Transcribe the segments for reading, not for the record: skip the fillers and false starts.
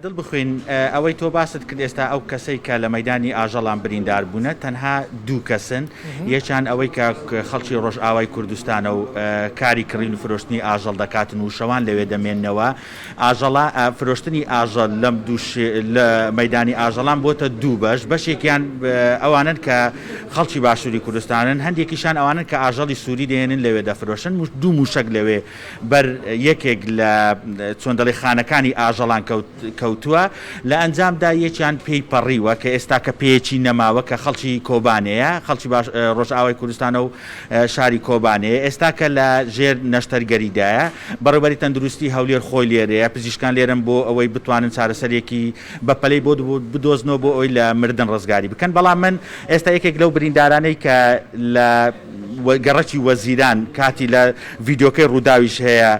دڵ بخوێن ئەوەی تۆ باست کرد ئێستا ئەو کەسەی کە لە مەیدانی ئاژەڵان بریندار بوونە تەنها دوو کەسن یەکیان ئەوەی کە خەڵکی ڕۆژئاوای کوردستانە و کاری کڕین و فرۆشتنی ئاژەڵ دەکاتن و شەوان لەوێ دەمێننەوە ئاژەڵا فرۆشتنی ئاژەڵ لەم لە مەیدانی ئاژەڵان بۆتە دوو بەشێکیان ئەوانن کە خەڵکی باشووری کوردستانن هەندێکیشان ئەوانن کە ئاژەڵی سووری دێنن لەوێ دەفرۆشن دوو موشک لەوێ بەر یەکێک لە چۆن دەڵێ خانەکانی ئاژەڵان کەوتووە لە ئەنجامدا یەکیان پێی پەڕیوە کە ئێستا کە پێچی نەماوە کە خەڵکی کۆبانەیە خەڵکی ڕۆژئاوای کوردستانە و شاری کۆبانەیە ئێستا کە لە ژێر نەشتەرگەریدایە بەڕێوەبەری تەندروستی هەولێر خۆی لێرەیە پزیشکان لێرن بۆ ئەوەی بتوانن چارەسەرێکی بەپەلەی بۆ بدۆزنەوە بۆ ئەوی لە مردن ڕزگاری بکەن بەڵام من ئێستا یەکێک لەو بریندارانەی کە لە گەڕەکی وەزیران کاتی لە ڤیددیۆکەی ڕووداویش هەیە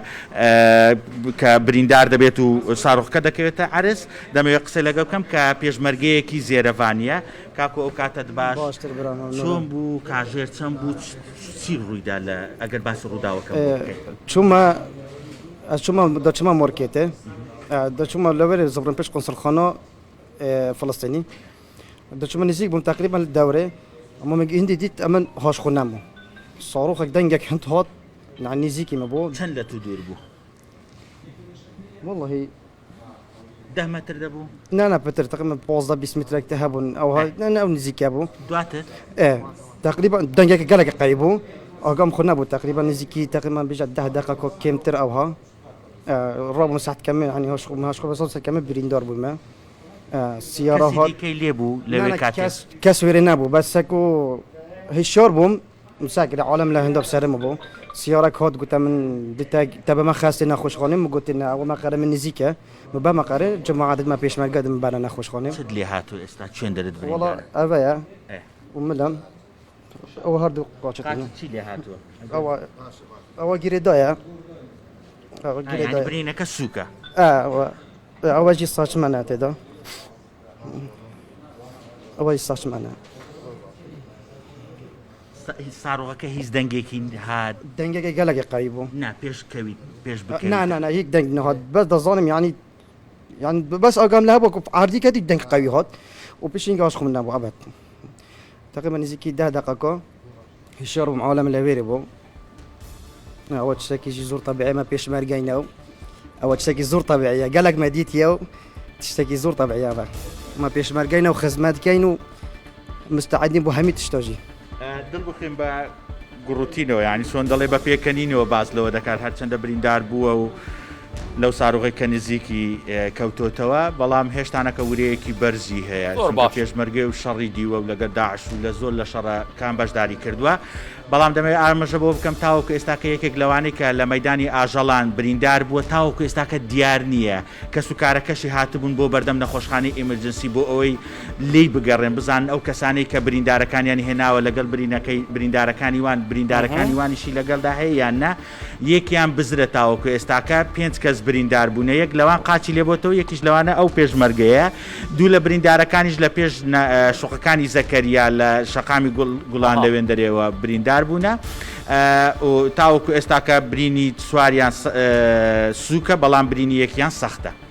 کە بریندار دەبێت و ساڕۆخەکە دەکەوێتە عرس دەمەوێت قسە لەگە بکەم کە پێشمەرگەیەکی زێرەڤانیە کاکو ئەو کاتت باش چۆن بوو کاژێر چەند بوو چی ڕوویدا لە ئەگەر باسی ڕووداوەکە دەچمە مۆرکێتێ دەچمە لەوەرێ زەبرن پێش قۆنسڵخانە فلستینی دەچمە نزیک بووم تقریبا دەورێ ئەمە هندی دیت ئەمە هۆشخونەم بوو ساڕۆخێک دەنگێک هەند هات نزیکی مە بوو چەند لە تو دوور بوو والله 10 متر دەبوو نانا پتر تقریبا 15-20 مترێک هەبوون ئەو نزیکە بوو دواتر تقریبا دەنگێکی گەلێک قەی بوو ئاگام خۆ نەبوو تقریبا نزیکی تقریبا بێژە 10 دقیقە کەمتر ئەوها ڕابوو ساعت کەمە ینی هۆش کەمە بریندار بوومە سیارە هاتی لێ بوو لەوێ کەس وێرە نەبوو بەسەک و هیچ شۆر بووم مساکر عالم لە هەندە بسەرمە بوو سیارەك هات گوتە من تە بەمە خاستی نەخۆشخانەی گوتێنە ئەوە مەقەرە من نزیکە بە مەقەرە جەماعەتمە پێشمەرگە بەرە نەخۆشخانەی لێ هاتوو ئێستا چێن دەرت وڵا ئەوەیە وملم ئەوە هەردوو قاچ چی لێ هاتووە ئەوە گیرێدایە برینەکە سووکە ئەوەجی ساچمەنە تێدا ئەوەی ساچمەنە ساڕۆغەکە هیچ دەنگێکی هات دەنگێکی گەلێکی قەی بوو پێشکەوی پێش بکە نه هیچ دەنگ نەهات بەس دەزانم ینی بەس ئاگام لە هەبوو ئاردی کەدی دەنگ قەوی هات و پێشین گاش خۆم نەبوو ئەبەت تقریبا نزیکی 10 دقیقە هیشار بووم عالم لەوێرە بوو ئەوە شتێکیشی زۆر تەبیعیمە پێشمەرگەینەوە ئەوە شتێکی زۆر تەبیعیە گەلێک مەدیتیە و شتێکی زۆر تەبیعیە بە مە پێشمەرگەینە و خزمەتکەین و مستعدین بۆ هەمی تشتۆژی دڵ بخوێن بە گوڕوتینەوە ینی چۆن دەڵێ بە پێکەنینەوە باز لەوە دەکات هەرچەندە بریندار بووە و لەو ساڕۆغی کە نزیکی کەوتۆتەوە بەڵام هێشتانەکە ورەیەکی بەرزی هەیە پێشمەرگەی و شەڕی دیوە و لەگەر داعش و لە زۆر لە شەڕەکان بەشداری کردووە بەڵام دەمەوێت ئاماژە بۆ بکەم تاوەکو ئێستاکە یەکێک لەوانەی کە لە مەیدانی ئاژەڵان بریندار بووە تاوەکو ئێستاکە دیار نییە کە سوکارەکەشی هاتبوون بۆ بەردەم نەخۆشخانەی ئیمرجنسی بۆ ئەوەی لی بگەڕێن بزان ئەو کەسانەی کە بریندارەکانیان هێناوە لەگەڵ بریندارەکانی وان بریندارەکانی وانیشی لەگەڵدا هەیە یان نا یەکیان بزرە تاوەکو ئێستاکە 5 کەس بریندار بوون یەک لەوان قاچی لێبۆتەوە یەکیش لەوانە ئەو پێشمەرگەیە دوو لە بریندارەکانیش لە پێش شوقەکانی زەکەریا لە شەقامی گوڵان لەوێن دەرێەوە بریندار بوونە تاوەکو ئێستاکە برینی سواریان سووکە بەڵام برینی یەکیان سەختە